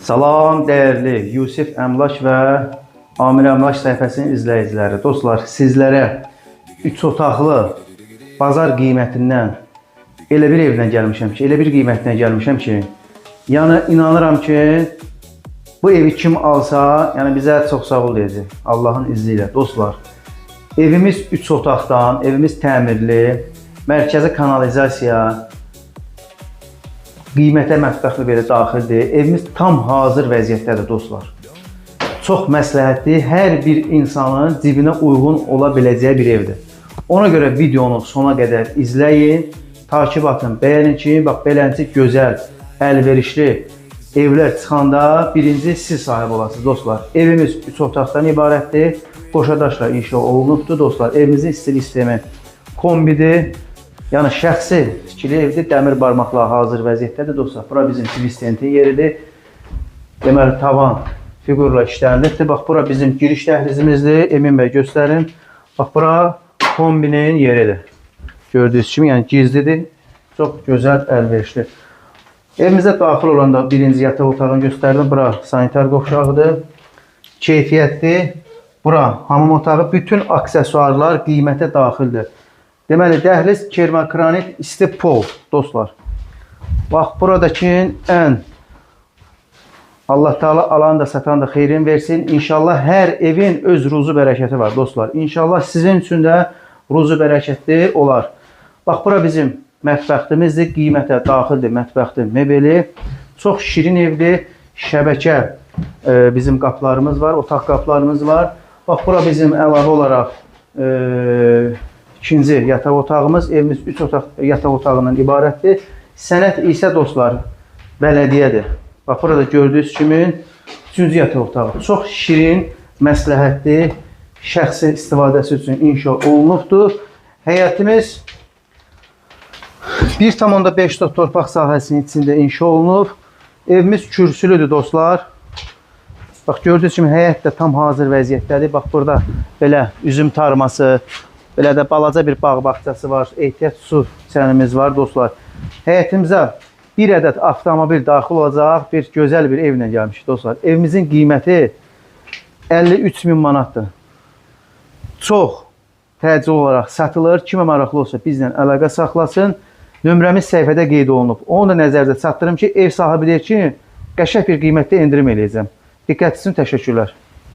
Salam dəyərli Yusif Əmlak və Amir Əmlak səhifəsinin izləyiciləri. Dostlar, sizlərə 3 otaqlı bazar qiymətindən elə bir evdən gəlmişəm ki, elə bir qiymətinə gəlmişəm ki, yəni inanıram ki, bu evi kim alsa, yəni bizə çox sağ ol deyəcək Allahın izni ilə. Dostlar, evimiz 3 otaqdan, evimiz təmirli, mərkəzi kanalizasiya, qiymətə mətbəxli belə daxildir. Evimiz tam hazır vəziyyətdədir dostlar. Çox məsləhətli, hər bir insanın cibinə uyğun ola biləcəyi bir evdir. Ona görə videonu sona qədər izləyin, takip atın, bəyənin ki, bax beləncə gözəl, əlverişli evlər çıxanda birinci siz sahib olasınız dostlar. Evimiz 3 otaqdan ibarətdir, qoşadaşla inşa olunubdur dostlar. Evimizin istilik sistemi kombidir. Yəni şəxsi tikili evdir, dəmir barmaqla hazır vəziyyətdədir dostlar. Bura bizim tvistentin yeridir. Deməli tavan fiqurla işlənilibdir. Bax bura bizim giriş dəhlizimizdir. Emin bəy göstərin. Bax bura kombinin yeridir. Gördüyünüz kimi yəni gizlidir. Çox gözəl, əlverişli. Evimizə daxil olanda birinci yataq otağını göstərdim. Bura sanitar qovşağıdır. Keyfiyyətli. Bura hamam otağı. Bütün aksesuarlar qiymətə daxildir. Deməli, dəhliz kermokranit isti pol, dostlar. Bax, buradakı ən Allah Teala alan da satan da xeyrin versin. İnşallah hər evin öz ruzu bərəkəti var, dostlar. İnşallah sizin üçün də ruzu bərəkətli olar. Bax, bura bizim mətbəxtimizdir, qiymətə daxildir mətbəxtin mebeli. Çox şirin evdir, şəbəkə bizim qapılarımız var, otaq qapılarımız var. Bax, bura bizim əlavə olaraq İkinci yataq otağımız, evimiz 3 yataq otağından ibarətdir. Sənət isə dostlar, bələdiyyədir. Bax, burada gördüyünüz kimi 3-cü yataq otağı. Çox şirin, məsləhətli, şəxsi istifadəsi üçün inşa olunubdur. Həyətimiz 1,5 torpaq sahəsinin içində inşa olunub. Evimiz kürsülüdür dostlar. Bax, gördüyünüz kimi həyət də tam hazır vəziyyətdədir. Bax, burada belə üzüm tarması, belə də balaca bir bağ bağçası var, ehtiyat su çənimiz var dostlar. Həyətimizə bir ədəd avtomobil daxil olacaq bir gözəl bir evlə gəlmişik dostlar. Evimizin qiyməti 53.000 manatdır. Çox təcil olaraq satılır. Kimə maraqlı olsa bizlə əlaqə saxlasın. Nömrəmiz səhifədə qeyd olunub. Onu da nəzərdə çatdırım ki, ev sahibi deyir ki, qəşəng bir qiymətdə endirim eləyəcəm. Diqqət üçün təşəkkürlər.